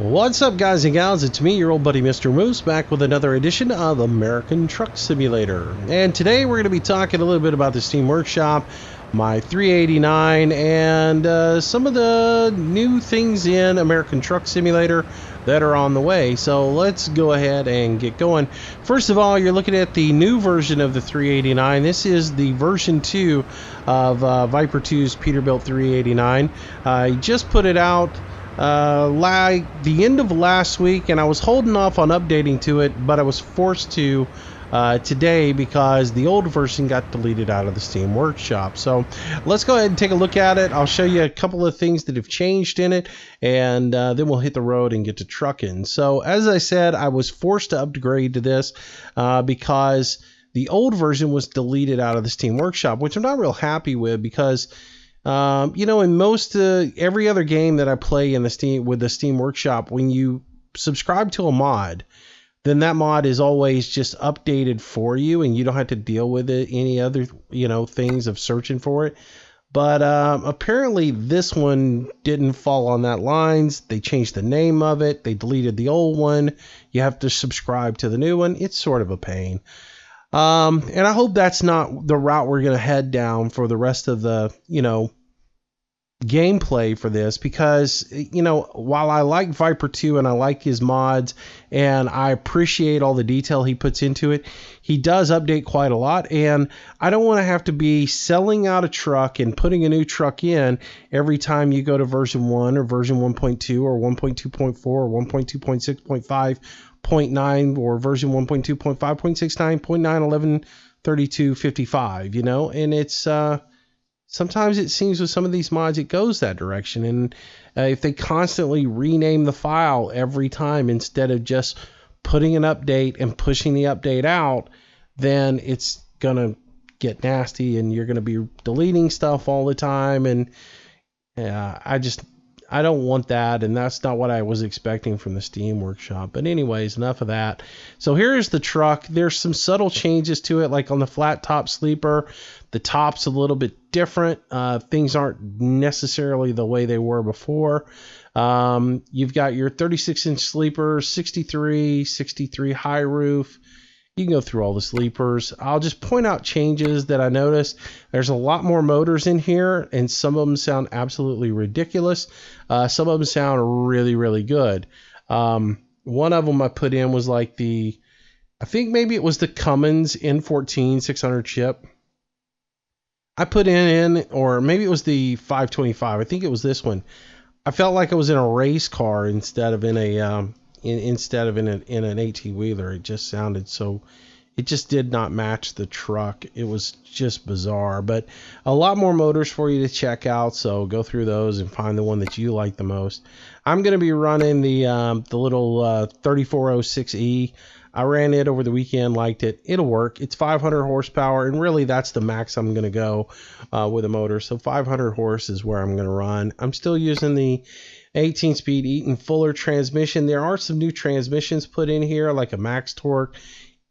What's up, guys and gals? It's me, your old buddy Mr. Moose, back with another edition of American Truck Simulator. And today we're going to be talking a little bit about the Steam Workshop, my 389, and some of the new things in American Truck Simulator that are on the way. So let's go ahead and get going. First of all, you're looking at the new version of the 389. This is the version 2 of Viper 2's Peterbilt 389. I just put it out like the end of last week, and I was holding off on updating to it, but I was forced to today because the old version got deleted out of the Steam Workshop. So let's go ahead and take a look at it. I'll show you a couple of things that have changed in it, and then we'll hit the road and get to trucking. So as I said, I was forced to upgrade to this because the old version was deleted out of the Steam Workshop, which I'm not real happy with because in most every other game that I play in the Steam Workshop, when you subscribe to a mod, then that mod is always just updated for you, and you don't have to deal with it any other things of searching for it. But apparently this one didn't fall on that lines. They changed the name of it. They deleted the old one. You have to subscribe to the new one. It's sort of a pain. And I hope that's not the route we're going to head down for the rest of the, gameplay for this, because, while I like Viper 2 and I like his mods and I appreciate all the detail he puts into it, he does update quite a lot. And I don't want to have to be selling out a truck and putting a new truck in every time you go to version 1 or version 1.2 or 1.2.4 or 1.2.6.5. 0.9 or version 1.2.5.69.9113255, and it's sometimes it seems with some of these mods it goes that direction, and if they constantly rename the file every time instead of just putting an update and pushing the update out, then it's gonna get nasty and you're gonna be deleting stuff all the time, and I don't want that, and that's not what I was expecting from the Steam Workshop. But anyways, enough of that. So here's the truck. There's some subtle changes to it, like on the flat top sleeper, the top's a little bit different. Things aren't necessarily the way they were before. You've got your 36-inch sleeper, 63 high roof. You can go through all the sleepers. I'll just point out changes that I noticed. There's a lot more motors in here, and some of them sound absolutely ridiculous. Some of them sound really, really good. One of them I put in was like I think maybe it was the Cummins N14 600 chip. I put in, or maybe it was the 525. I think it was this one. I felt like I was in a race car instead of in an 18-wheeler. It just sounded so, it just did not match the truck. It was just bizarre. But a lot more motors for you to check out, so go through those and find the one that you like the most. I'm going to be running the little 3406E. I ran it over the weekend, liked it. It'll work. It's 500 horsepower, and really that's the max I'm going to go with a motor. So 500 horse is where I'm going to run. I'm still using the 18-speed Eaton Fuller transmission. There are some new transmissions put in here, like a Max Torque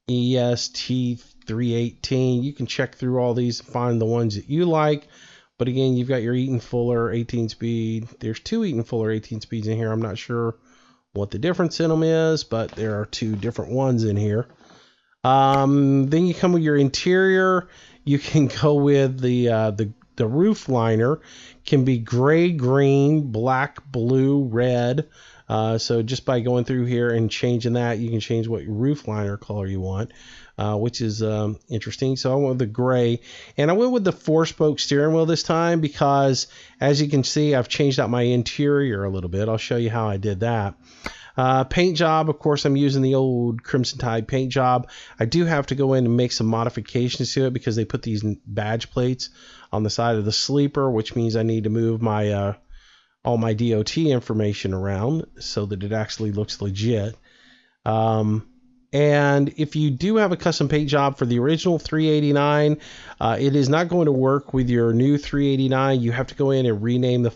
EST 318. You can check through all these and find the ones that you like. But again, you've got your Eaton Fuller 18-speed. There's two Eaton Fuller 18-speeds in here. I'm not sure what the difference in them is, but there are two different ones in here. Then you come with your interior. You can go with the roof liner. Can be gray, green, black, blue, red. So just by going through here and changing that, you can change what roof liner color you want, which is interesting. So I went with the gray, and I went with the 4-spoke steering wheel this time because, as you can see, I've changed out my interior a little bit. I'll show you how I did that. Paint job, of course, I'm using the old Crimson Tide paint job. I do have to go in and make some modifications to it because they put these badge plates on the side of the sleeper, which means I need to move my all my DOT information around so that it actually looks legit. And if you do have a custom paint job for the original 389, it is not going to work with your new 389. You have to go in and rename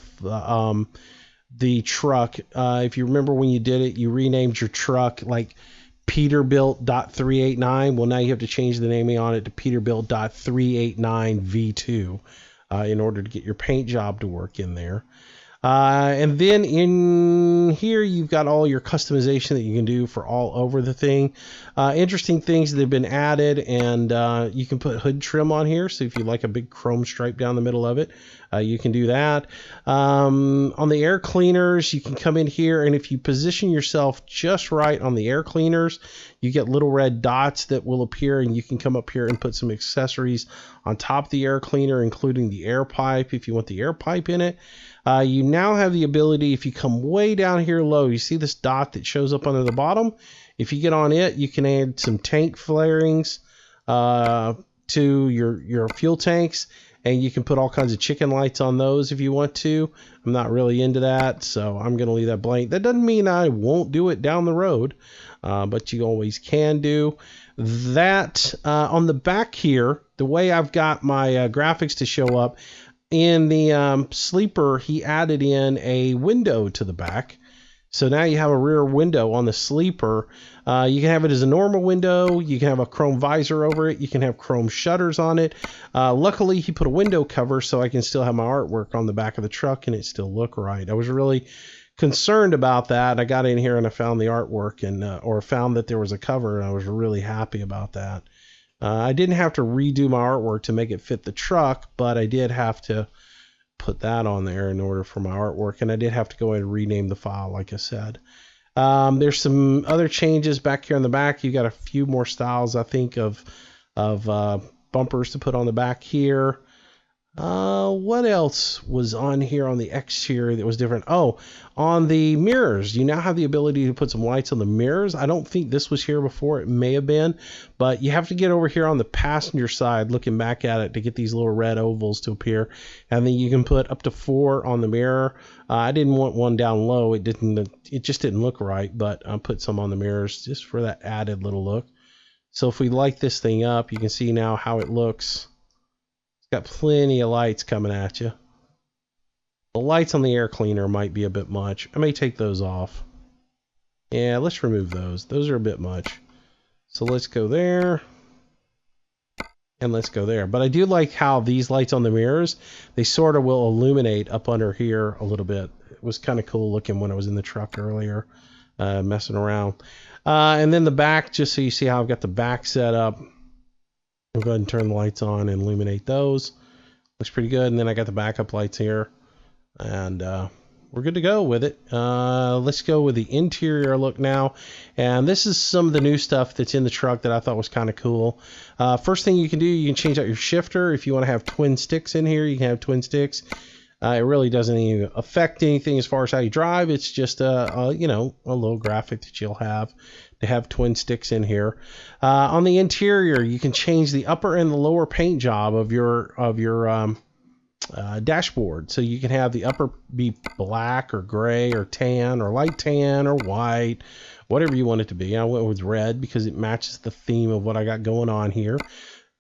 the truck. If you remember when you did it, you renamed your truck like Peterbilt.389. Well, now you have to change the naming on it to Peterbilt.389 V2 in order to get your paint job to work in there. And then in here, you've got all your customization that you can do for all over the thing. Interesting things that have been added, and you can put hood trim on here. So if you like a big chrome stripe down the middle of it, you can do that. On the air cleaners, you can come in here, and if you position yourself just right on the air cleaners, you get little red dots that will appear, and you can come up here and put some accessories on top of the air cleaner, including the air pipe if you want the air pipe in it. You now have the ability, if you come way down here low, you see this dot that shows up under the bottom. If you get on it, you can add some tank flarings to your fuel tanks, and you can put all kinds of chicken lights on those if you want to. I'm not really into that, so I'm going to leave that blank. That doesn't mean I won't do it down the road, but you always can do that. On the back here, the way I've got my graphics to show up, in the sleeper, he added in a window to the back. So now you have a rear window on the sleeper. You can have it as a normal window. You can have a chrome visor over it. You can have chrome shutters on it. Luckily, he put a window cover so I can still have my artwork on the back of the truck and it still look right. I was really concerned about that. I got in here and I found the artwork, and or found that there was a cover, and I was really happy about that. I didn't have to redo my artwork to make it fit the truck, but I did have to put that on there in order for my artwork, and I did have to go ahead and rename the file, like I said. There's some other changes back here on the back. You got a few more styles, I think, of bumpers to put on the back here. What else was on here on the exterior that was different? Oh, on the mirrors, you now have the ability to put some lights on the mirrors. I don't think this was here before. It may have been, but you have to get over here on the passenger side looking back at it to get these little red ovals to appear, and then you can put up to 4 on the mirror. I didn't want one down low. It just didn't look right, but I put some on the mirrors just for that added little look. So if we light this thing up, you can see now how it looks. Got plenty of lights coming at you. The lights on the air cleaner might be a bit much. I may take those off. Yeah, let's remove those. Those are a bit much. So let's go there. And let's go there. But I do like how these lights on the mirrors, they sort of will illuminate up under here a little bit. It was kind of cool looking when I was in the truck earlier, messing around. And then the back, just so you see how I've got the back set up. I'll go ahead and turn the lights on and illuminate those. Looks pretty good. And then I got the backup lights here. And we're good to go with it. Let's go with the interior look now. And this is some of the new stuff that's in the truck that I thought was kind of cool. First thing you can do, you can change out your shifter. If you want to have twin sticks in here, you can have twin sticks. It really doesn't even affect anything as far as how you drive. It's just a little graphic that you'll have to have twin sticks in here. On the interior, you can change the upper and the lower paint job of your dashboard. So you can have the upper be black or gray or tan or light tan or white, whatever you want it to be. I went with red because it matches the theme of what I got going on here.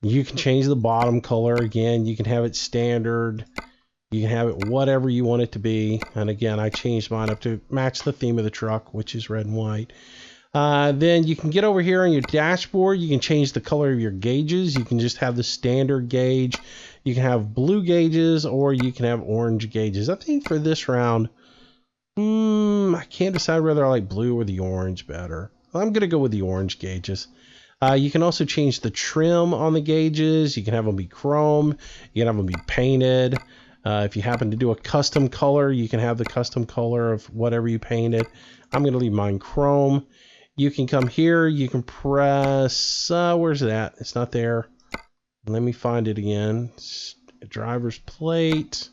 You can change the bottom color. Again, you can have it standard. You can have it whatever you want it to be. And again, I changed mine up to match the theme of the truck, which is red and white. Then you can get over here on your dashboard. You can change the color of your gauges. You can just have the standard gauge. You can have blue gauges, or you can have orange gauges. I think for this round, I can't decide whether I like blue or the orange better. I'm going to go with the orange gauges. You can also change the trim on the gauges. You can have them be chrome. You can have them be painted. If you happen to do a custom color, you can have the custom color of whatever you painted. I'm going to leave mine chrome. You can come here. You can press, where's that? It's not there. Let me find it again. Driver's plate.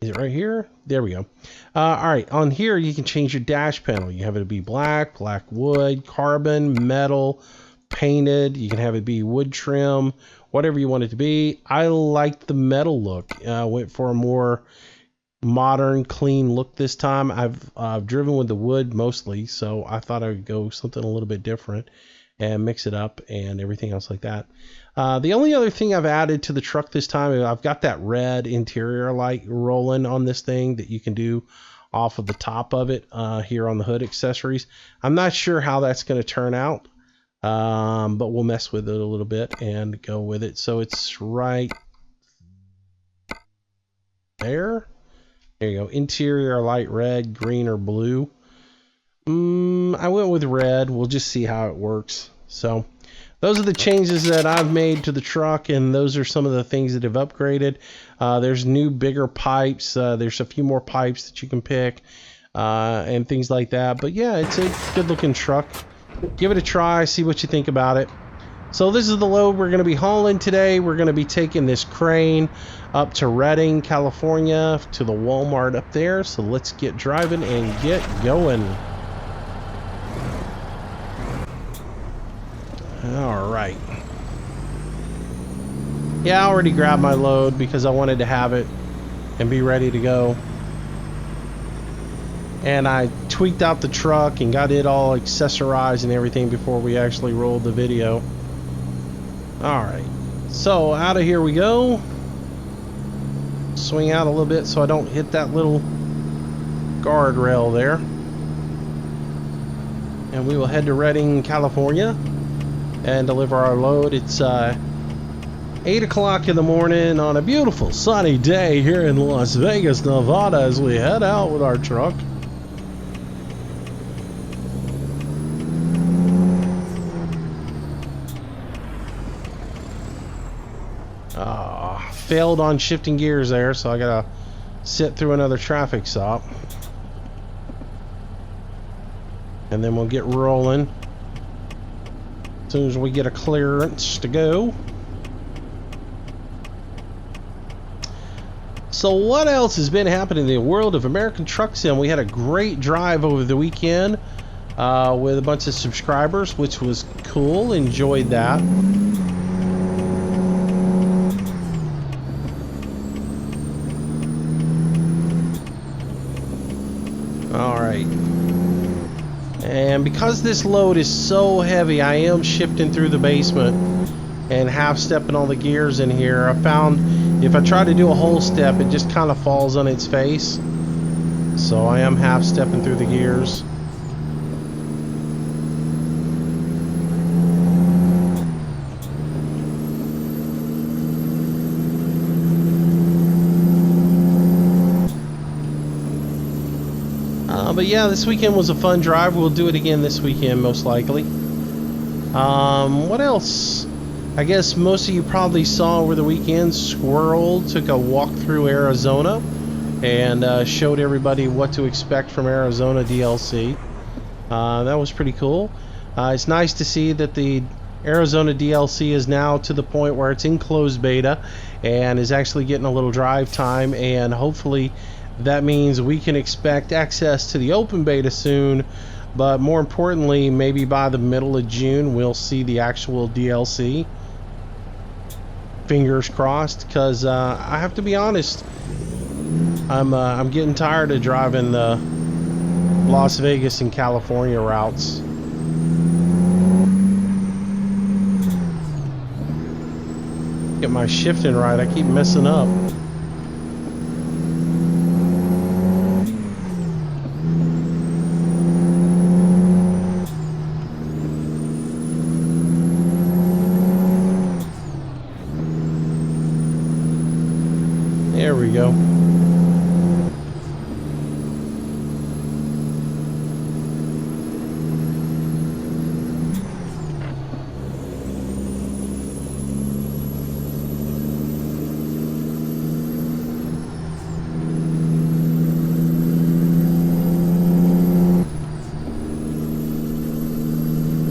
Is it right here? There we go. All right, on here you can change your dash panel. You have it be black, black wood, carbon, metal, painted. You can have it be wood trim, whatever you want it to be. I like the metal look. Went for a more modern, clean look this time. I've driven with the wood mostly, so I thought I would go something a little bit different and mix it up and everything else like that. The only other thing I've added to the truck this time, I've got that red interior light rolling on this thing that you can do off of the top of it here on the hood accessories. I'm not sure how that's going to turn out, but we'll mess with it a little bit and go with it. So it's right there. There you go. Interior light red, green, or blue. I went with red. We'll just see how it works. So those are the changes that I've made to the truck, and those are some of the things that have upgraded. There's new bigger pipes. There's a few more pipes that you can pick and things like that. But yeah, it's a good looking truck. Give it a try, see what you think about it. So this is the load we're going to be hauling today. We're going to be taking this crane up to Redding, California, to the Walmart up there. So let's get driving and get going. All right. Yeah, I already grabbed my load because I wanted to have it and be ready to go. And I tweaked out the truck and got it all accessorized and everything before we actually rolled the video. Alright, so out of here we go. Swing out a little bit so I don't hit that little guardrail there. And we will head to Redding, California and deliver our load. It's 8 o'clock in the morning on a beautiful sunny day here in Las Vegas, Nevada, as we head out with our truck. Failed on shifting gears there, so I gotta sit through another traffic stop. And then we'll get rolling as soon as we get a clearance to go. So what else has been happening in the world of American Truck Sim? We had a great drive over the weekend with a bunch of subscribers, which was cool. Enjoyed that. Alright, and because this load is so heavy, I am shifting through the basement and half stepping on the gears in here. I found if I try to do a whole step, it just kind of falls on its face, so I am half stepping through the gears. But yeah, this weekend was a fun drive. We'll do it again this weekend, most likely. What else? I guess most of you probably saw over the weekend, Squirrel took a walk through Arizona and showed everybody what to expect from Arizona DLC. That was pretty cool. It's nice to see that the Arizona DLC is now to the point where it's in closed beta and is actually getting a little drive time, and hopefully that means we can expect access to the open beta soon, but more importantly, maybe by the middle of June we'll see the actual DLC. Fingers crossed, because I have to be honest, I'm getting tired of driving the Las Vegas and California routes. Get my shifting right, I keep messing up. There we go.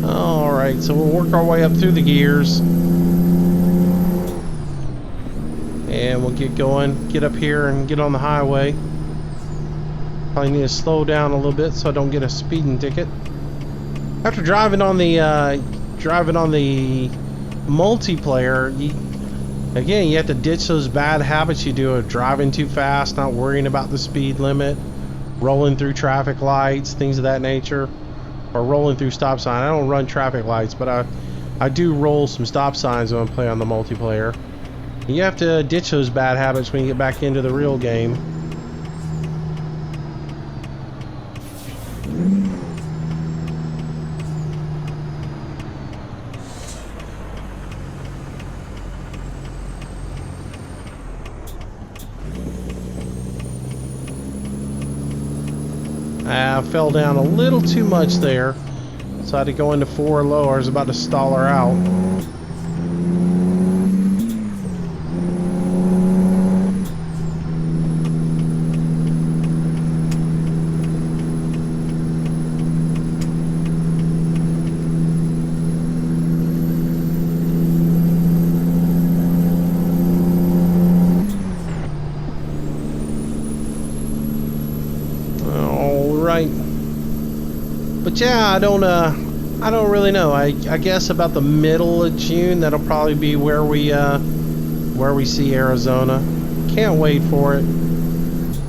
All right, so we'll work our way up through the gears. And we'll get going, get up here and get on the highway. Probably need to slow down a little bit so I don't get a speeding ticket. After driving on the multiplayer, you have to ditch those bad habits you do of driving too fast, not worrying about the speed limit, rolling through traffic lights, things of that nature, or rolling through stop sign. I don't run traffic lights, but I do roll some stop signs when I play on the multiplayer. You have to ditch those bad habits when you get back into the real game. I fell down a little too much there, so I had to go into 4 low. I was about to stall her out. But yeah, I don't really know. I guess about the middle of June, that'll probably be where we see Arizona. Can't wait for it.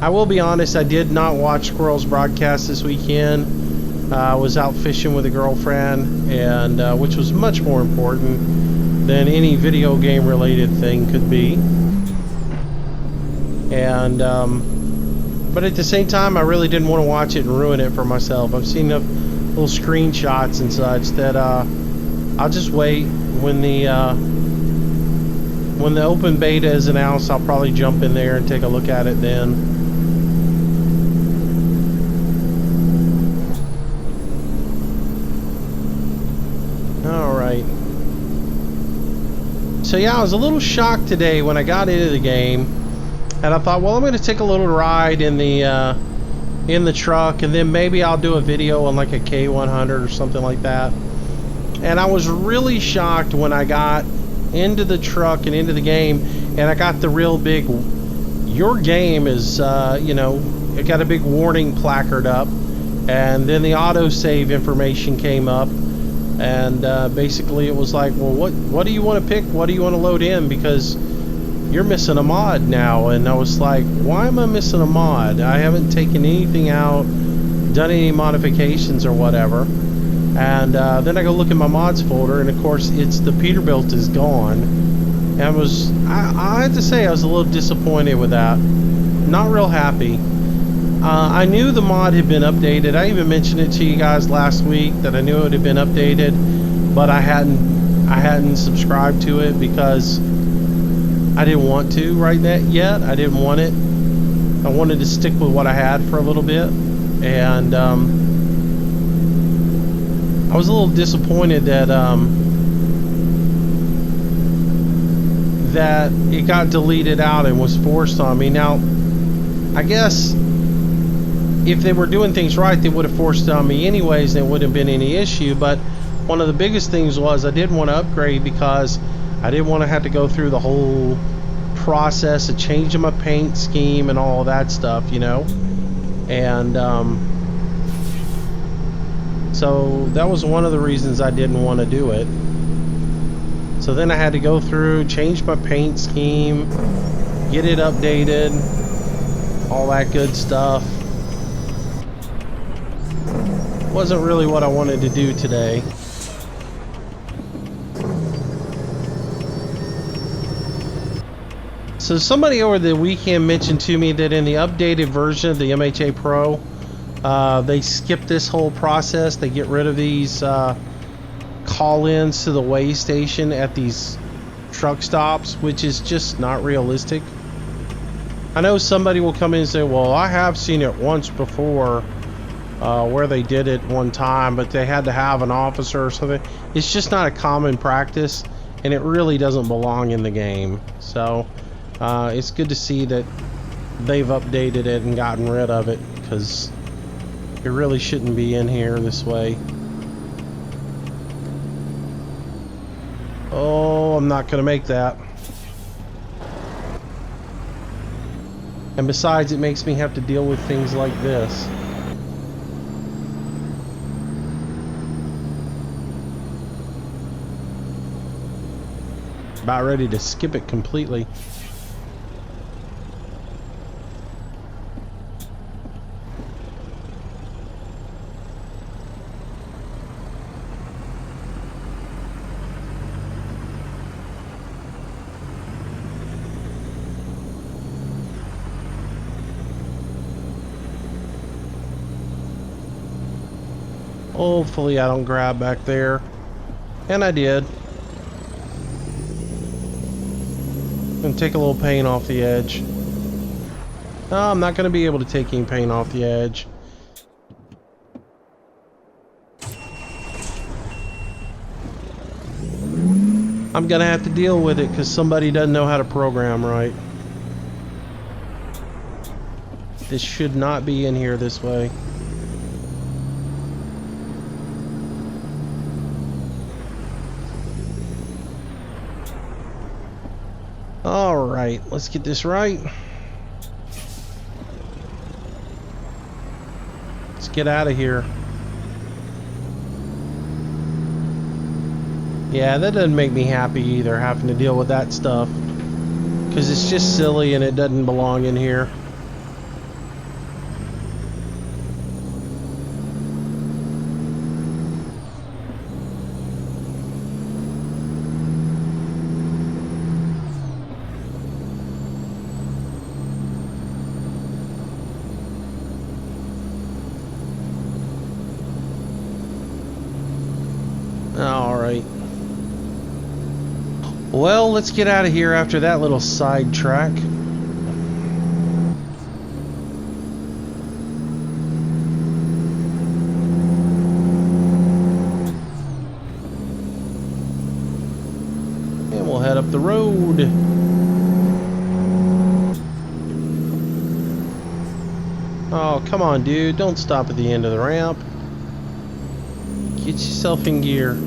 I will be honest, I did not watch Squirrels broadcast this weekend. I was out fishing with a girlfriend, and which was much more important than any video game related thing could be. And but at the same time, I really didn't want to watch it and ruin it for myself. I've seen little screenshots and such that I'll just wait when the open beta is announced. I'll probably jump in there and take a look at it then. All right. So yeah, I was a little shocked today when I got into the game. And I thought, well, I'm going to take a little ride in the truck, and then maybe I'll do a video on like a K100 or something like that. And I was really shocked when I got into the truck and into the game, and I got the real big, your game is, it got a big warning placard up, and then the autosave information came up, and basically it was like, well, what do you want to pick? What do you want to load in? Because you're missing a mod now. And I was like, why am I missing a mod? I haven't taken anything out, done any modifications or whatever. And then I go look at my mods folder, and of course it's the Peterbilt is gone. And I have to say I was a little disappointed with that. Not real happy. I knew the mod had been updated. I even mentioned it to you guys last week that I knew it had been updated, but I hadn't subscribed to it because I didn't want to right yet. I didn't want it. I wanted to stick with what I had for a little bit, and I was a little disappointed that that it got deleted out and was forced on me. Now, I guess if they were doing things right, they would have forced it on me anyways, and it wouldn't have been any issue. But one of the biggest things was I didn't want to upgrade because I didn't want to have to go through the whole process of changing my paint scheme and all that stuff, and so that was one of the reasons I didn't want to do it. So then I had to go through, change my paint scheme, get it updated, all that good stuff. Wasn't really what I wanted to do today. So somebody over the weekend mentioned to me that in the updated version of the MHA Pro, they skip this whole process. They get rid of these call-ins to the weigh station at these truck stops, which is just not realistic. I know somebody will come in and say, well, I have seen it once before where they did it one time, but they had to have an officer or something. It's just not a common practice, and it really doesn't belong in the game. So it's good to see that they've updated it and gotten rid of it, because it really shouldn't be in here this way. Oh, I'm not gonna make that. And besides, it makes me have to deal with things like this. About ready to skip it completely. Hopefully I don't grab back there. And I did. And take a little paint off the edge. No, I'm not going to be able to take any paint off the edge. I'm gonna have to deal with it because somebody doesn't know how to program right. This should not be in here this way. Alright, let's get this right. Let's get out of here. Yeah, that doesn't make me happy either, having to deal with that stuff. Because it's just silly and it doesn't belong in here. Alright. Well, let's get out of here after that little sidetrack. And we'll head up the road. Oh, come on, dude. Don't stop at the end of the ramp. Get yourself in gear.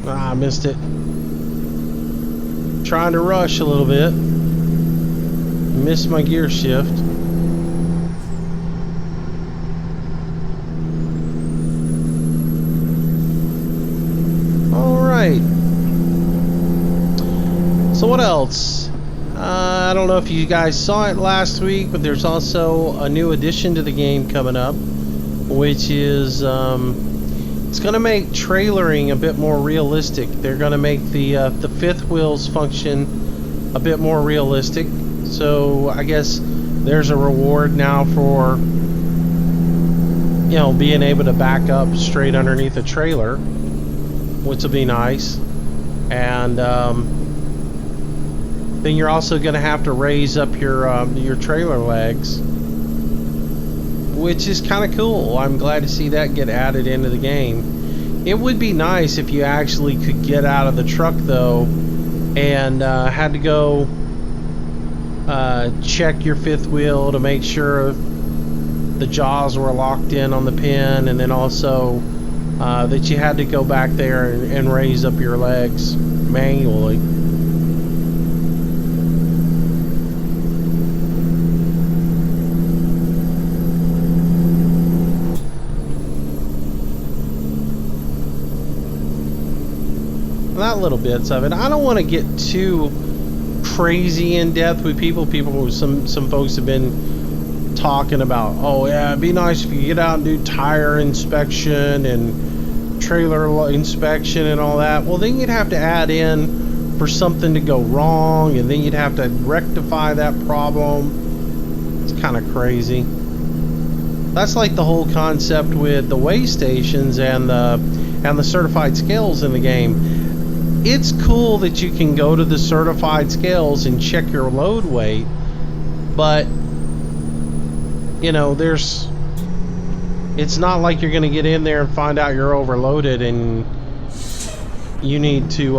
I missed it. Trying to rush a little bit. Missed my gear shift. Alright. So what else? I don't know if you guys saw it last week, but there's also a new addition to the game coming up, which is it's going to make trailering a bit more realistic. They're going to make the fifth wheels function a bit more realistic. So I guess there's a reward now for, you know, being able to back up straight underneath a trailer, which will be nice. And then you're also going to have to raise up your trailer legs, which is kind of cool. I'm glad to see that get added into the game. It would be nice if you actually could get out of the truck though and had to go check your fifth wheel to make sure the jaws were locked in on the pin, and then also that you had to go back there and raise up your legs manually. That little bits of it. I don't want to get too crazy in depth with people. Some folks have been talking about, oh yeah, it'd be nice if you get out and do tire inspection and trailer inspection and all that. Well, then you'd have to add in for something to go wrong, and then you'd have to rectify that problem. It's kind of crazy. That's like the whole concept with the weigh stations and the certified scales in the game. It's cool that you can go to the certified scales and check your load weight, but you know, it's not like you're going to get in there and find out you're overloaded and you need to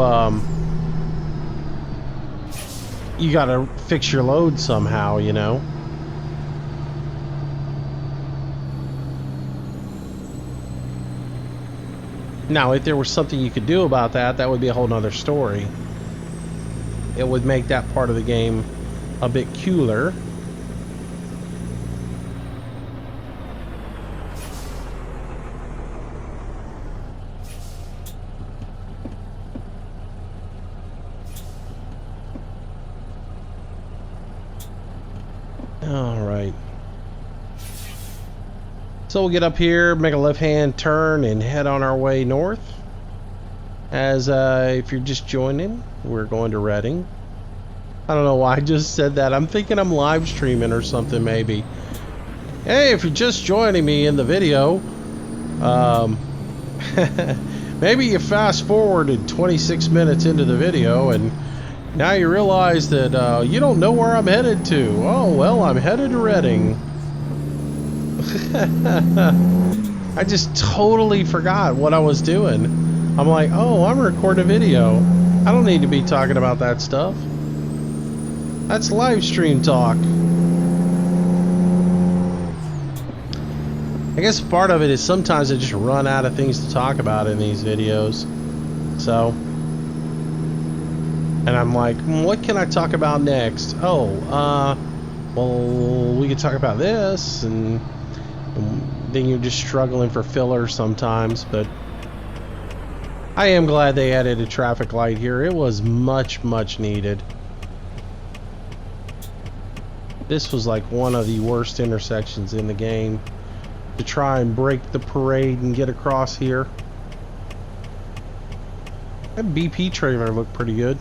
you got to fix your load somehow, you know. Now, if there was something you could do about that, that would be a whole nother story. It would make that part of the game a bit cooler. All right. So we'll get up here, make a left-hand turn, and head on our way north. As if you're just joining, we're going to Reading. I don't know why I just said that. I'm thinking I'm live streaming or something, maybe. Hey, if you're just joining me in the video, um, maybe you fast forwarded 26 minutes into the video and now you realize that you don't know where I'm headed to. Oh, well, I'm headed to Reading. I just totally forgot what I was doing. I'm like, oh, I'm recording a video. I don't need to be talking about that stuff. That's live stream talk. I guess part of it is sometimes I just run out of things to talk about in these videos. So, and I'm like, what can I talk about next? Oh, well, we could talk about this, and then you're just struggling for filler sometimes. But I am glad they added a traffic light here. It was much needed. This was like one of the worst intersections in the game to try and break the parade and get across here. That BP trailer looked pretty good.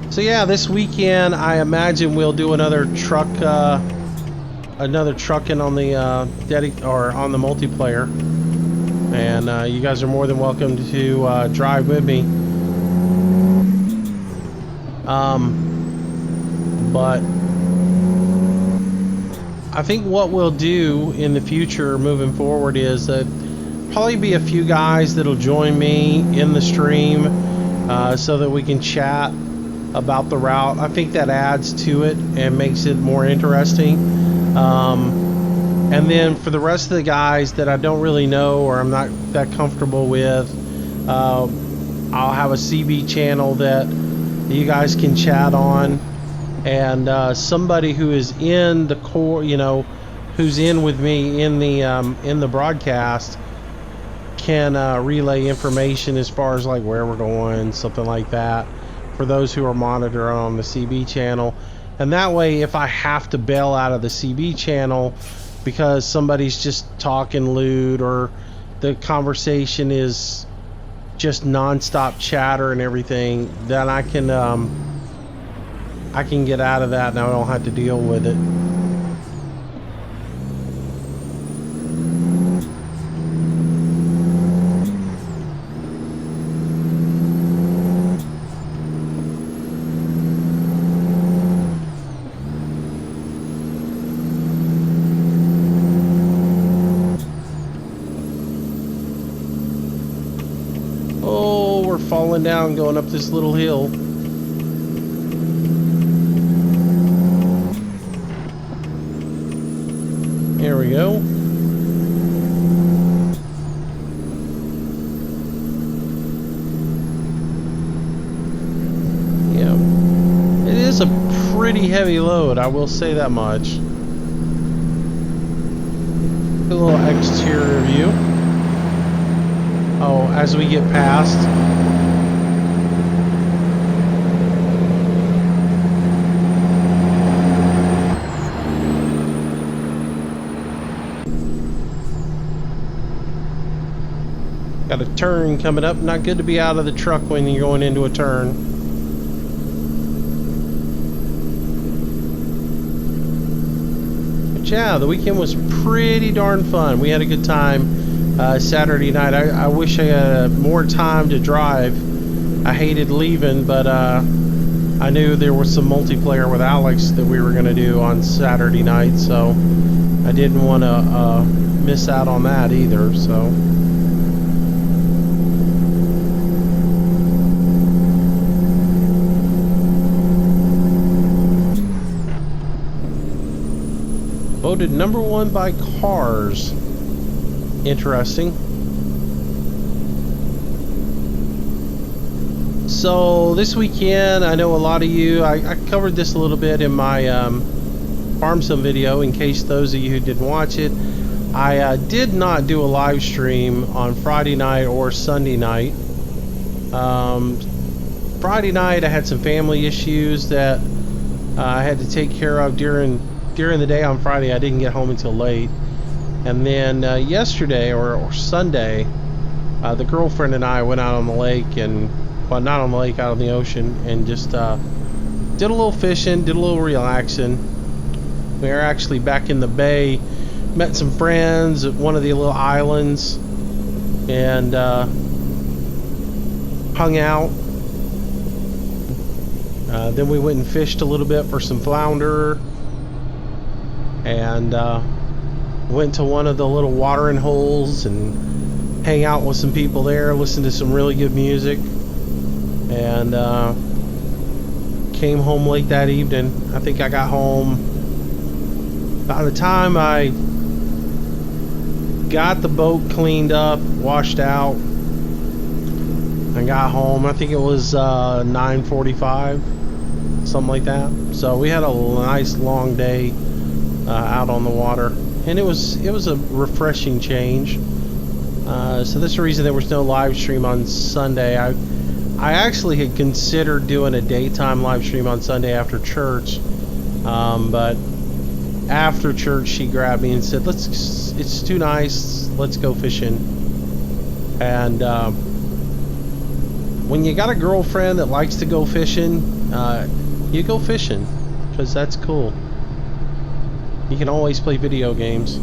So yeah, this weekend I imagine we'll do another trucking on the on the multiplayer, and you guys are more than welcome to drive with me. But I think what we'll do in the future moving forward is that probably be a few guys that'll join me in the stream so that we can chat about the route. I think that adds to it and makes it more interesting. And then for the rest of the guys that I don't really know or I'm not that comfortable with, I'll have a CB channel that you guys can chat on, and somebody who is in the core, you know, who's in with me in the broadcast can relay information as far as like where we're going, something like that, for those who are monitoring on the CB channel. And that way, if I have to bail out of the CB channel because somebody's just talking lewd or the conversation is just non-stop chatter and everything, then I can get out of that and I don't have to deal with it. Oh, we're falling down going up this little hill. There we go. Yeah. It is a pretty heavy load, I will say that much. A little exterior view. Oh, as we get past. Got a turn coming up. Not good to be out of the truck when you're going into a turn. But yeah, the weekend was pretty darn fun. We had a good time Saturday night. I wish I had more time to drive. I hated leaving, but I knew there was some multiplayer with Alex that we were going to do on Saturday night, so I didn't want to miss out on that either. So voted #1 by cars. Interesting. So this weekend, I know a lot of you, I covered this a little bit in my Farm Sim video, in case those of you who didn't watch it. I did not do a live stream on Friday night or Sunday night. Friday night I had some family issues that I had to take care of during the day on Friday. I didn't get home until late. And then yesterday or Sunday, the girlfriend and I went out on the lake and well, not on the lake, out on the ocean, and just did a little fishing, did a little relaxing. We were actually back in the bay, met some friends at one of the little islands, and hung out. Then we went and fished a little bit for some flounder, and went to one of the little watering holes and hang out with some people there, listen to some really good music, and came home late that evening. I think I got home by the time I got the boat cleaned up, washed out, I got home, I think it was 9:45, something like that. So we had a nice long day out on the water, and it was a refreshing change. So that's the reason there was no live stream on Sunday. I actually had considered doing a daytime live stream on Sunday after church, but after church she grabbed me and said, it's too nice, let's go fishing. And when you got a girlfriend that likes to go fishing, you go fishing, because that's cool. You can always play video games.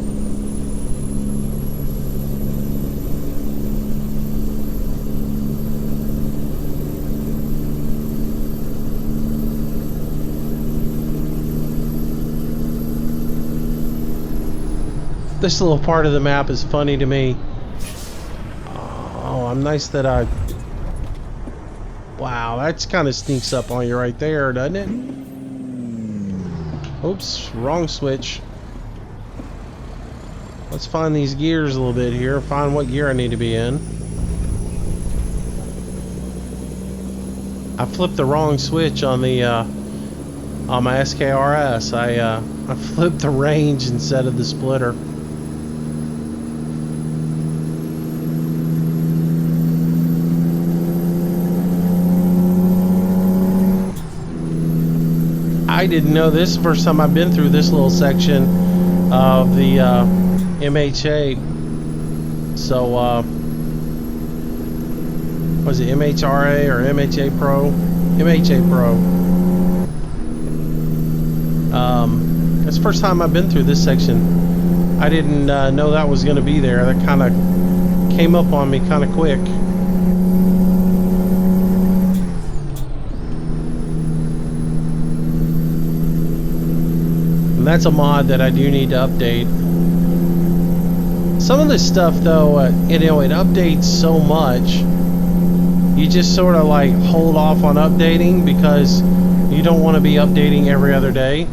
This little part of the map is funny to me. Oh, I'm nice that I... Wow, that kind of sneaks up on you right there, doesn't it? Oops, wrong switch. Let's find these gears a little bit here. Find what gear I need to be in. I flipped the wrong switch on the on my SKRS. I flipped the range instead of the splitter. I didn't know this is the first time I've been through this little section of the MHA. So was it MHRA or MHA Pro? MHA Pro. It's the first time I've been through this section. I didn't know that was going to be there. That kind of came up on me kind of quick. And that's a mod that I do need to update. Some of this stuff though, it updates so much, you just sort of like hold off on updating because you don't want to be updating every other day.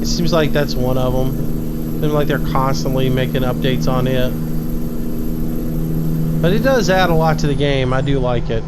It seems like that's one of them. Seems like they're constantly making updates on it. But it does add a lot to the game. I do like it.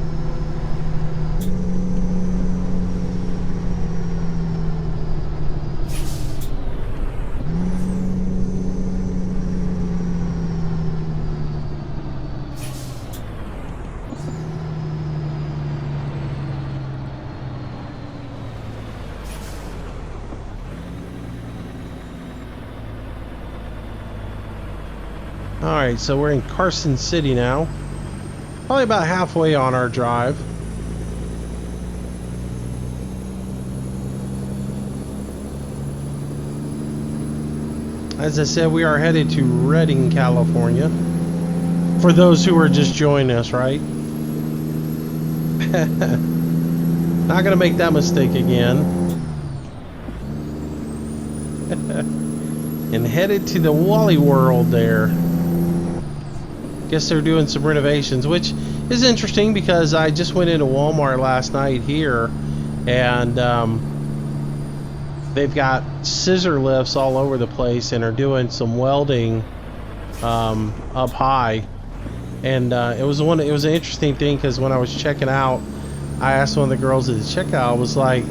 Alright, so we're in Carson City now. Probably about halfway on our drive. As I said, we are headed to Redding, California. For those who are just joining us, right? Not gonna make that mistake again. And headed to the Wally World there. Guess they're doing some renovations, which is interesting because I just went into Walmart last night here, and they've got scissor lifts all over the place and are doing some welding up high. And it was an interesting thing because when I was checking out, I asked one of the girls at the checkout, I was like,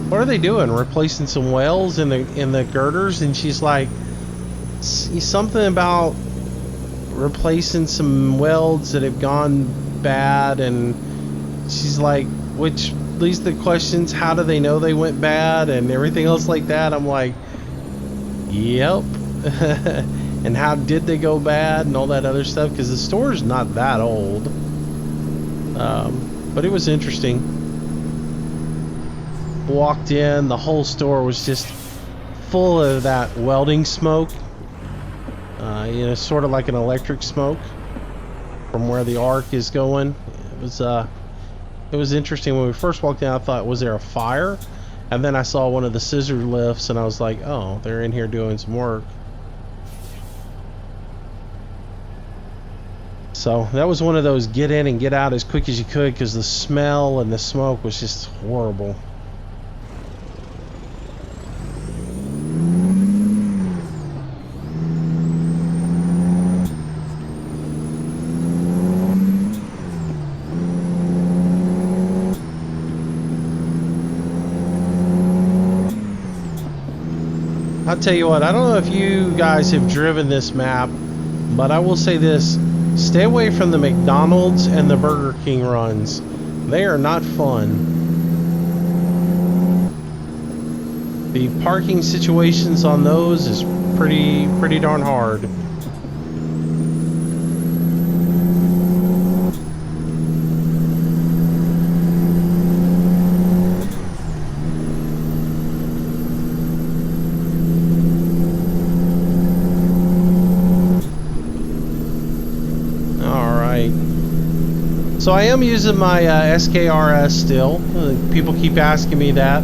"What are they doing? Replacing some welds in the girders?" And she's like, "Something about replacing some welds that have gone bad." And she's like, which leads to the questions, how do they know they went bad and everything else like that. I'm like, yep. and how did they go bad and all that other stuff, because the store's not that old. But it was interesting. Walked in, the whole store was just full of that welding smoke. You know, sort of like an electric smoke from where the arc is going. It was interesting. When we first walked in, I thought, was there a fire? And then I saw one of the scissor lifts, and I was like, oh, they're in here doing some work. So that was one of those get in and get out as quick as you could, because the smell and the smoke was just horrible. I'll tell you what, I don't know if you guys have driven this map, but I will say this: stay away from the McDonald's and the Burger King runs. They are not fun. The parking situations on those is pretty darn hard. So I am using my SKRS still. People keep asking me that.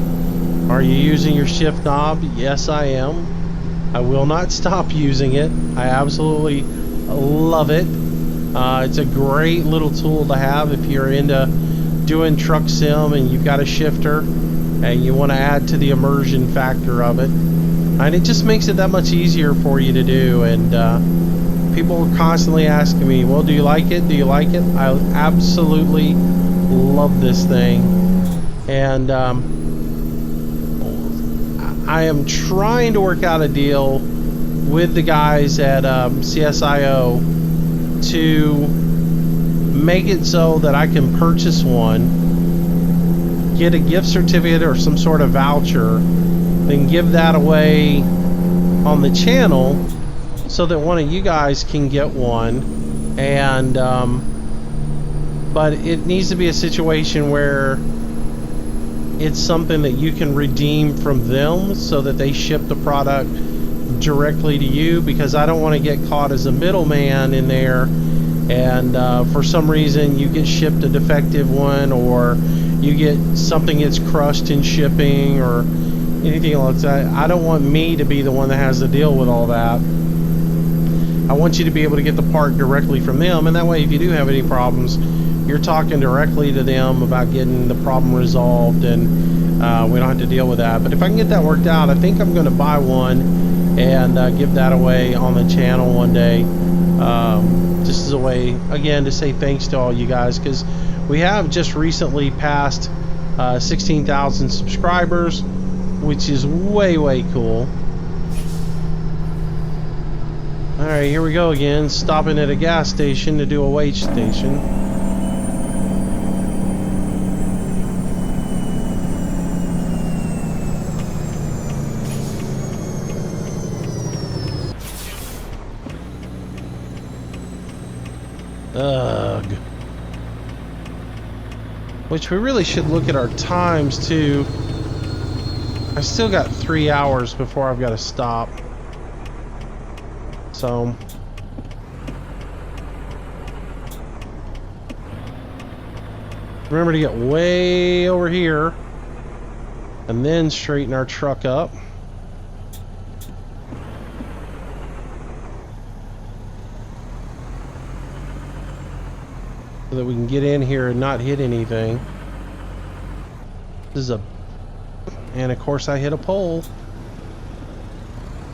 Are you using your shift knob? Yes, I am. I will not stop using it. I absolutely love it. It's a great little tool to have if you're into doing truck sim and you've got a shifter and you want to add to the immersion factor of it. And it just makes it that much easier for you to do. And people are constantly asking me, well, do you like it? Do you like it? I absolutely love this thing. And I am trying to work out a deal with the guys at CSIO to make it so that I can purchase one, get a gift certificate or some sort of voucher, then give that away on the channel, so that one of you guys can get one. And but it needs to be a situation where it's something that you can redeem from them, so that they ship the product directly to you, because I don't want to get caught as a middleman in there, and for some reason you get shipped a defective one, or you get something that's crushed in shipping or anything like that. I don't want me to be the one that has to deal with all that. I want you to be able to get the part directly from them, and that way if you do have any problems, you're talking directly to them about getting the problem resolved, and we don't have to deal with that. But if I can get that worked out, I think I'm going to buy one and give that away on the channel one day, just as a way, again, to say thanks to all you guys, because we have just recently passed 16,000 subscribers, which is way cool. Alright, here we go again, stopping at a gas station to do a wage station. Ugh. Which we really should look at our times too. I still got 3 hours before I've got to stop. So remember to get way over here and then straighten our truck up. So that we can get in here and not hit anything. This is and of course I hit a pole.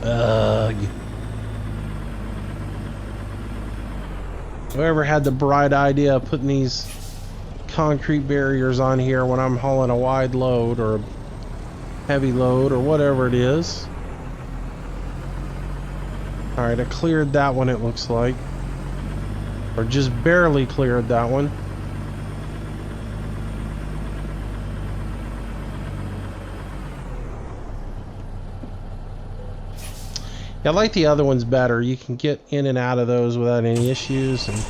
Ugh. Whoever had the bright idea of putting these concrete barriers on here when I'm hauling a wide load or a heavy load or whatever it is. Alright, I cleared that one, it looks like. Or just barely cleared that one. Yeah, I like the other ones better. You can get in and out of those without any issues. And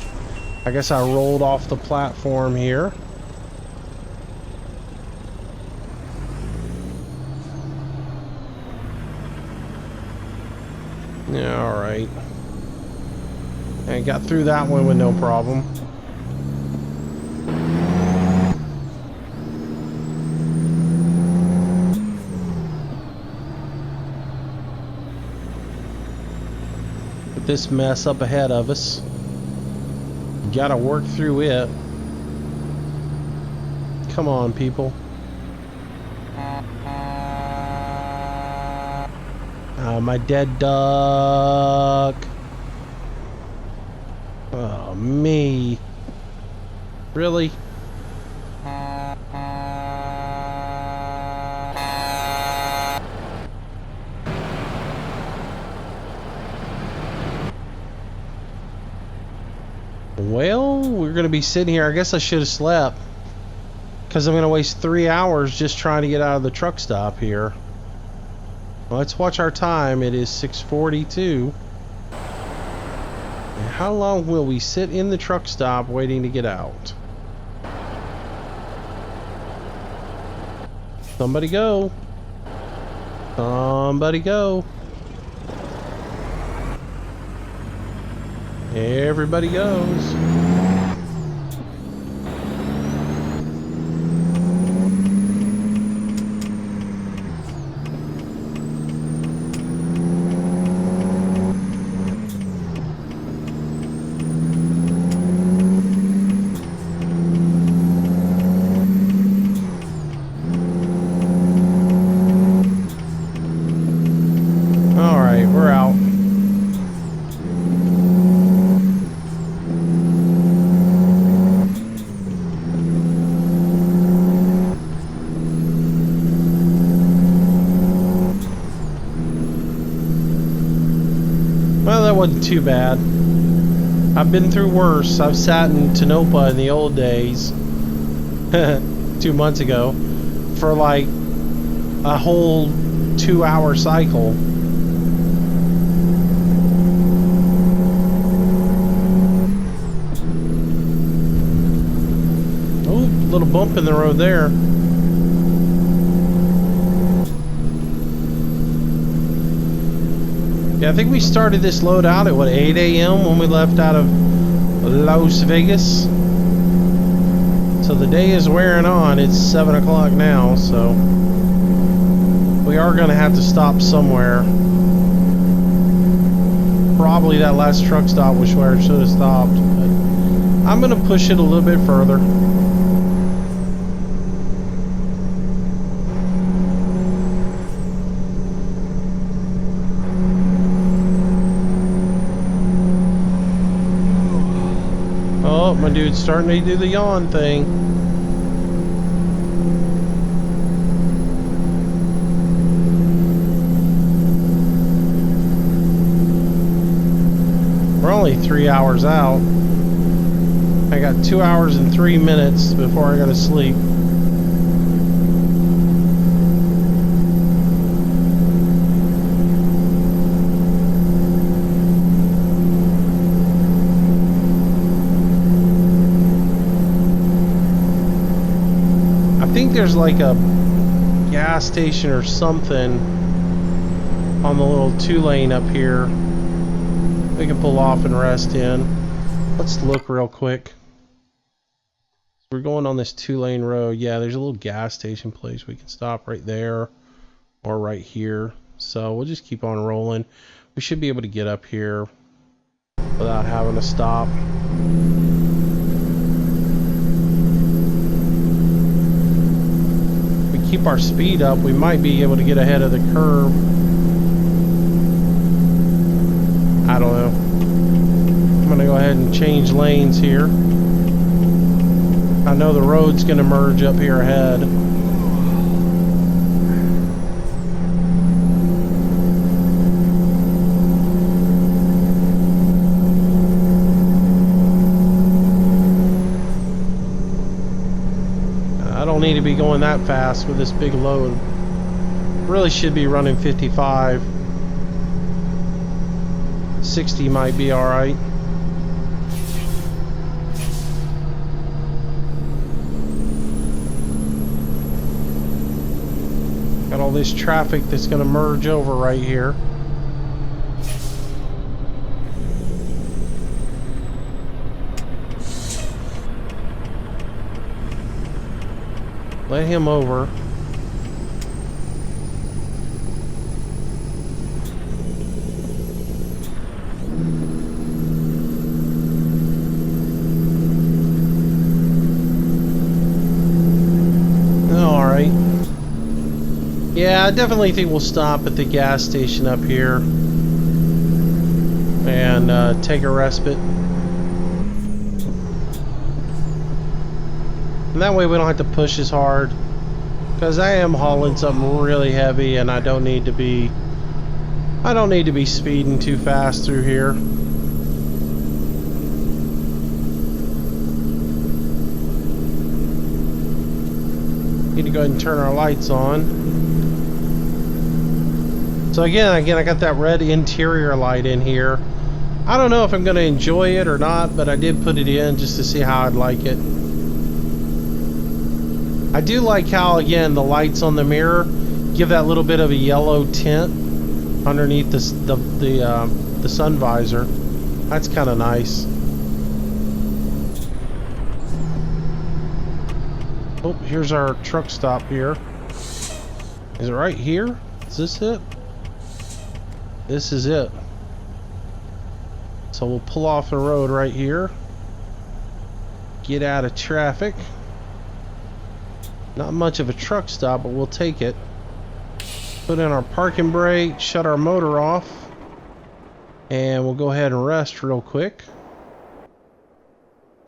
I guess I rolled off the platform here. Yeah, alright. I got through that one with no problem. Put this mess up ahead of us. Gotta work through it. Come on, people. My dead duck. Oh, me. Really? Well, we're going to be sitting here. I guess I should have slept. Because I'm going to waste 3 hours just trying to get out of the truck stop here. Let's watch our time. It is 6:42. And how long will we sit in the truck stop waiting to get out? Somebody go. Somebody go. Everybody goes. Well, that wasn't too bad. I've been through worse. I've sat in Tonopah in the old days, 2 months ago, for like a whole 2-hour cycle. Oh, little bump in the road there. Yeah, I think we started this load out at, what, 8 a.m. when we left out of Las Vegas. So the day is wearing on. It's 7 o'clock now, so we are going to have to stop somewhere. Probably that last truck stop was where it should have stopped. But I'm going to push it a little bit further. Oh, my dude's starting to do the yawn thing. We're only 3 hours out. I got 2 hours and 3 minutes before I go to sleep. I think there's like a gas station or something on the little 2-lane up here we can pull off and rest in. Let's look real quick. We're going on this 2-lane road. Yeah, there's a little gas station place. We can stop right there or right here. So we'll just keep on rolling. We should be able to get up here without having to stop. Keep our speed up, we might be able to get ahead of the curve. I don't know. I'm gonna go ahead and change lanes here. I know the road's gonna merge up here ahead. I don't need to be going that fast with this big load. Really should be running 55. 60 might be alright. Got all this traffic that's going to merge over right here. Let him over. Alright. Yeah, I definitely think we'll stop at the gas station up here and take a respite. And that way we don't have to push as hard, because I am hauling something really heavy and I don't need to be speeding too fast through here. Need to go ahead and turn our lights on. So again, I got that red interior light in here. I don't know if I'm going to enjoy it or not, but I did put it in just to see how I'd like it. I do like how, again, the lights on the mirror give that little bit of a yellow tint underneath the sun visor. That's kind of nice. Oh, here's our truck stop here. Is it right here? Is this it? This is it. So we'll pull off the road right here. Get out of traffic. Not much of a truck stop, but we'll take it. Put in our parking brake, shut our motor off, and we'll go ahead and rest real quick.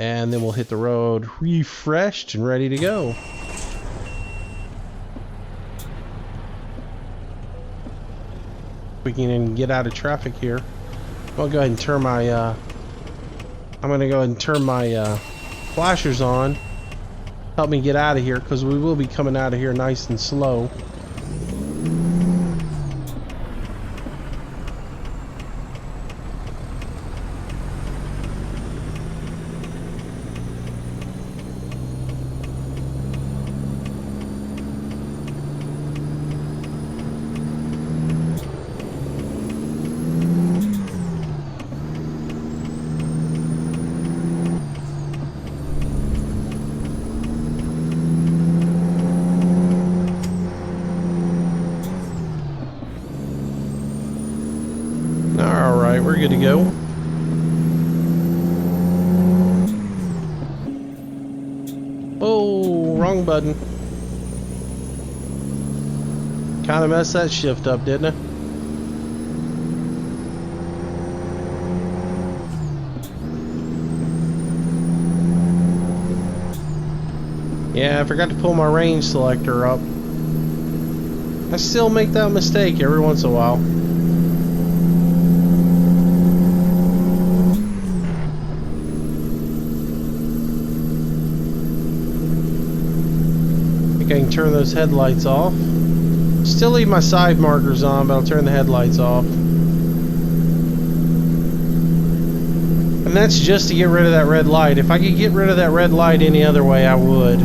And then we'll hit the road refreshed and ready to go. We can get out of traffic here. I'll go ahead and turn my I'm gonna go ahead and turn my flashers on. Help me get out of here, because we will be coming out of here nice and slow. We're good to go. Oh, wrong button. Kind of messed that shift up, didn't it? Yeah, I forgot to pull my range selector up. I still make that mistake every once in a while. I can turn those headlights off. Still leave my side markers on, but I'll turn the headlights off. And that's just to get rid of that red light. If I could get rid of that red light any other way, I would.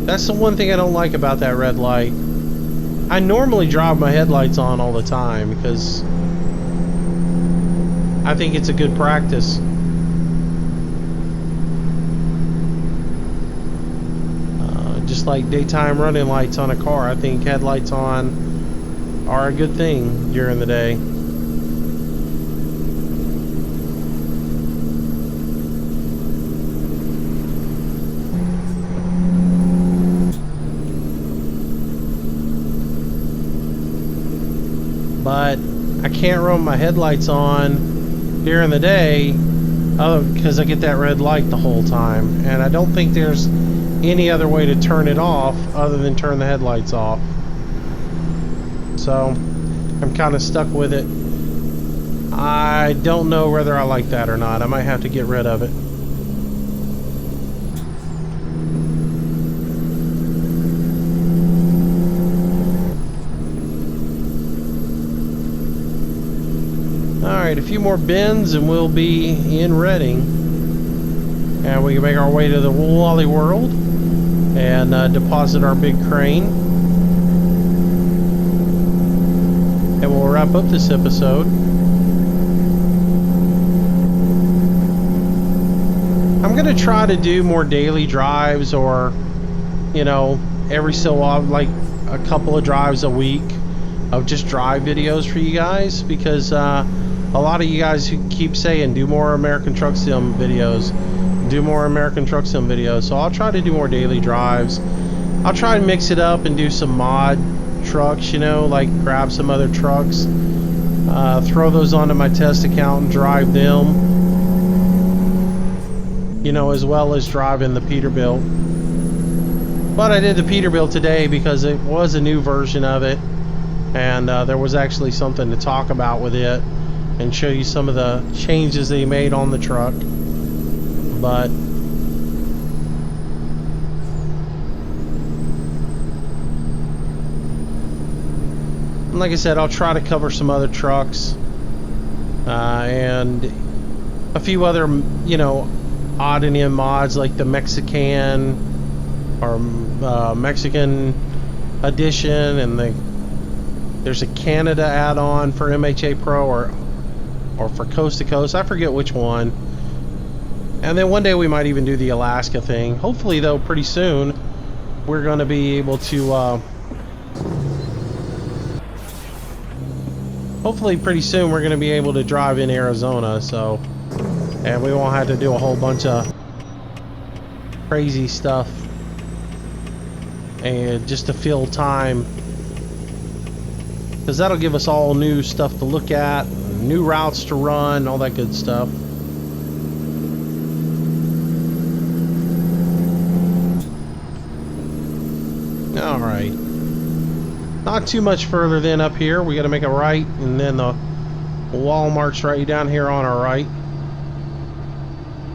That's the one thing I don't like about that red light. I normally drive my headlights on all the time because I think it's a good practice. Just like daytime running lights on a car, I think headlights on are a good thing during the day. But I can't run my headlights on during the day because I get that red light the whole time, and I don't think there's any other way to turn it off other than turn the headlights off. So I'm kind of stuck with it. I don't know whether I like that or not. I might have to get rid of it. Alright, a few more bends and we'll be in Reading. And we can make our way to the Wally World and deposit our big crane. And we'll wrap up this episode. I'm going to try to do more daily drives, or, you know, every so often, like a couple of drives a week of just drive videos for you guys, because a lot of you guys who keep saying do more American Truck Sim videos, do more American Truck Sim videos. So I'll try to do more daily drives. I'll try and mix it up and do some mod trucks, you know, like grab some other trucks, throw those onto my test account and drive them, you know, as well as driving the Peterbilt. But I did the Peterbilt today because it was a new version of it, and there was actually something to talk about with it and show you some of the changes they made on the truck. But like I said, I'll try to cover some other trucks and a few other, you know, odd and end mods like the Mexican or Mexican edition, and there's a Canada add-on for MHA Pro or for Coast to Coast. I forget which one. And then one day we might even do the Alaska thing. Hopefully, though, pretty soon we're going to be able to hopefully pretty soon we're going to be able to drive in Arizona, so, and we won't have to do a whole bunch of crazy stuff and just to fill time, because that'll give us all new stuff to look at, new routes to run, all that good stuff. All right, not too much further than up here. We got to make a right, and then the Walmart's right down here on our right,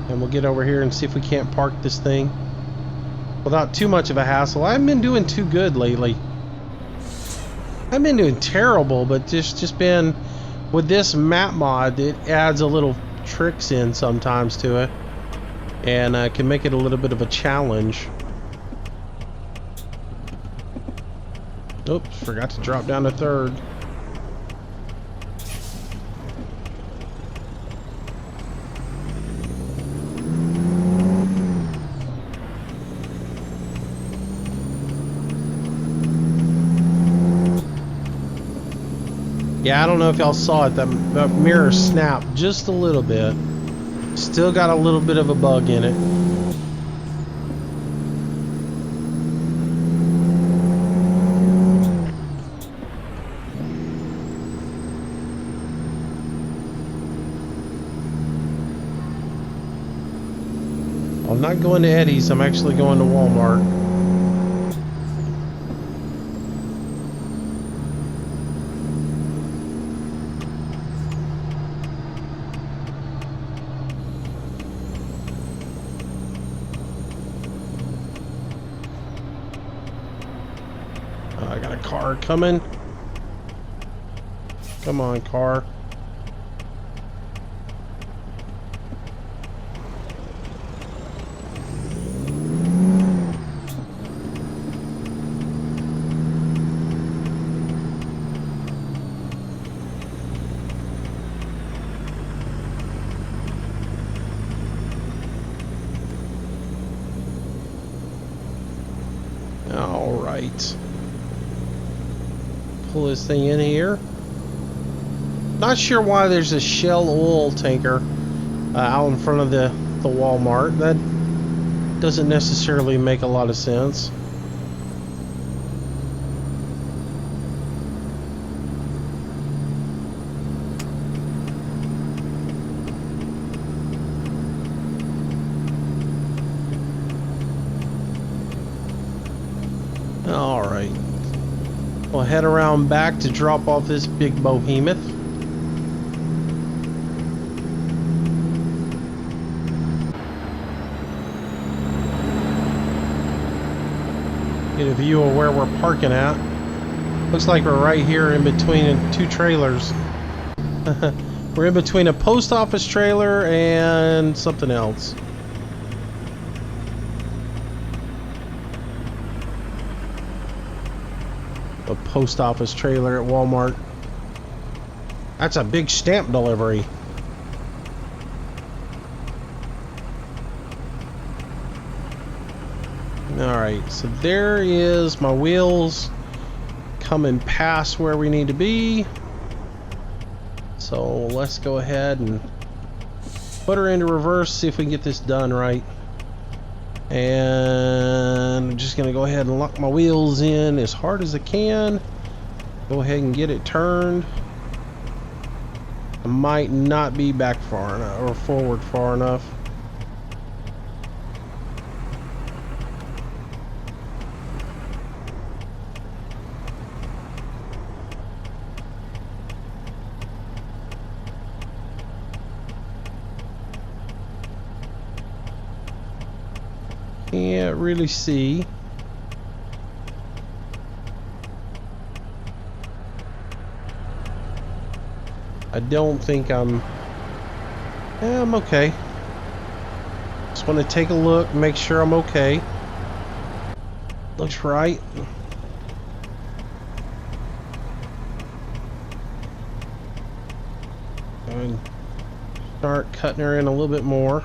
and we'll get over here and see if we can't park this thing without too much of a hassle. I haven't been doing too good lately. I've been doing terrible, but just been with this map mod, it adds a little tricks in sometimes to it, and can make it a little bit of a challenge. Oops, forgot to drop down to third. Yeah, I don't know if y'all saw it, that mirror snapped just a little bit. Still got a little bit of a bug in it. I'm not going to Eddie's, I'm actually going to Walmart. I got a car coming. Come on, car. All right. Pull this thing in here. Not sure why there's a Shell oil tanker out in front of the Walmart. That doesn't necessarily make a lot of sense. All right. We'll head around back to drop off this big behemoth. Get a view of where we're parking at. Looks like we're right here in between two trailers. We're in between a post office trailer and something else. A post office trailer at Walmart. That's a big stamp delivery. Alright, so there is my wheels coming past where we need to be. So let's go ahead and put her into reverse, see if we can get this done right. And I'm just going to go ahead and lock my wheels in as hard as I can. Go ahead and get it turned. I might not be back far enough or forward far enough. Can't really see. I don't think I'm okay. Just want to take a look, make sure I'm okay. Looks right. And start cutting her in a little bit more.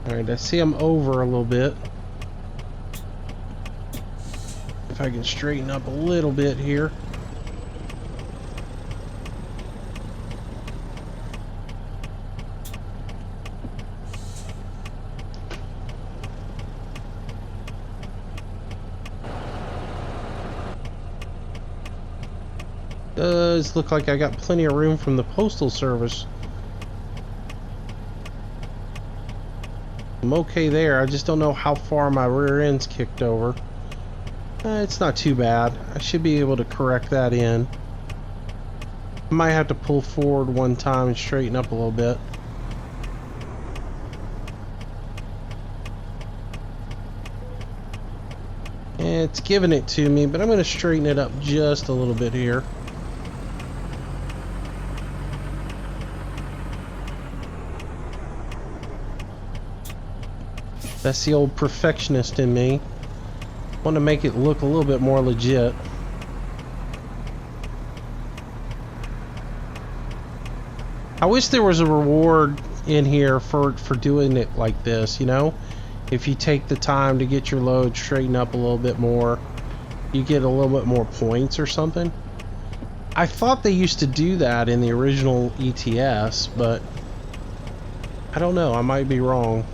Alright, I see I'm over a little bit. If I can straighten up a little bit here. Does look like I got plenty of room from the postal service. I'm okay there. I just don't know how far my rear end's kicked over. It's not too bad. I should be able to correct that in. I might have to pull forward one time and straighten up a little bit. It's giving it to me, but I'm going to straighten it up just a little bit here. That's the old perfectionist in me. Want to make it look a little bit more legit. I wish there was a reward in here for doing it like this, you know? If you take the time to get your load straightened up a little bit more, you get a little bit more points or something. I thought they used to do that in the original ETS, but I don't know. I might be wrong.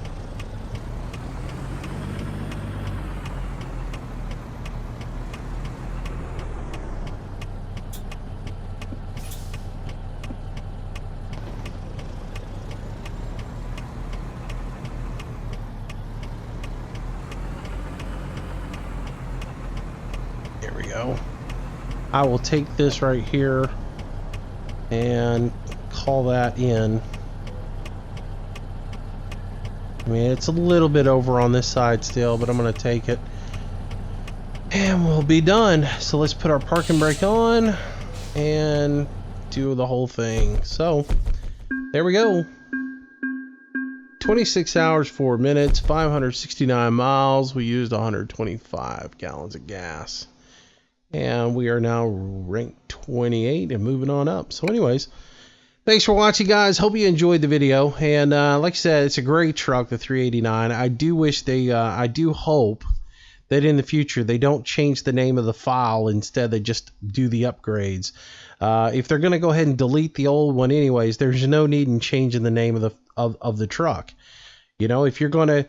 I will take this right here and call that in. I mean, it's a little bit over on this side still, but I'm going to take it. And we'll be done. So let's put our parking brake on and do the whole thing. So there we go. 26 hours, 4 minutes, 569 miles. We used 125 gallons of gas. And we are now ranked 28 and moving on up. So anyways, thanks for watching, guys. Hope you enjoyed the video. And like I said, it's a great truck, the 389. I do wish they, I do hope that in the future they don't change the name of the file. Instead, they just do the upgrades. If they're going to go ahead and delete the old one anyways, there's no need in changing the name of the truck. You know, if you're going to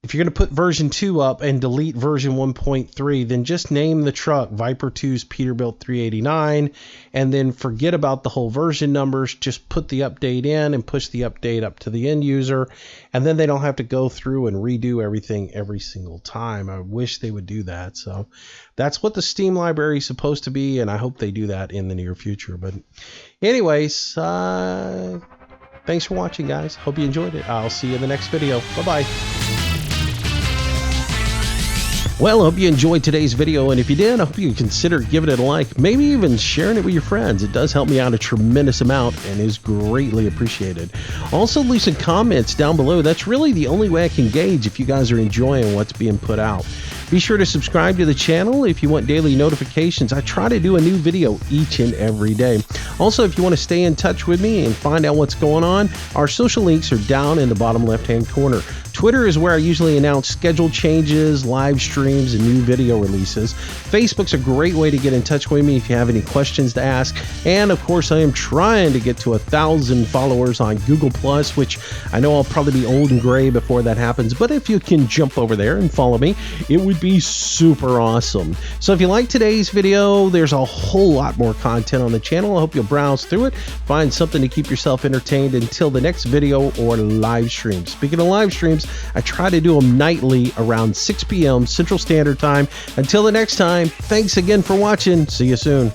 If you're going to put version 2 up and delete version 1.3, then just name the truck Viper 2's Peterbilt 389 and then forget about the whole version numbers. Just put the update in and push the update up to the end user, and then they don't have to go through and redo everything every single time. I wish they would do that. So that's what the Steam library is supposed to be, and I hope they do that in the near future. But anyways, thanks for watching, guys. Hope you enjoyed it. I'll see you in the next video. Bye-bye. Well, I hope you enjoyed today's video, and if you did, I hope you consider giving it a like, maybe even sharing it with your friends. It does help me out a tremendous amount and is greatly appreciated. Also, leave some comments down below. That's really the only way I can gauge if you guys are enjoying what's being put out. Be sure to subscribe to the channel if you want daily notifications. I try to do a new video each and every day. Also, if you want to stay in touch with me and find out what's going on, our social links are down in the bottom left-hand corner. Twitter is where I usually announce schedule changes, live streams, and new video releases. Facebook's a great way to get in touch with me if you have any questions to ask. And of course, I am trying to get to 1,000 followers on Google+, which I know I'll probably be old and gray before that happens. But if you can jump over there and follow me, it would be super awesome. So if you like today's video, there's a whole lot more content on the channel. I hope you'll browse through it, find something to keep yourself entertained until the next video or live stream. Speaking of live streams, I try to do them nightly around 6 p.m. Central Standard Time. Until the next time, thanks again for watching. See you soon.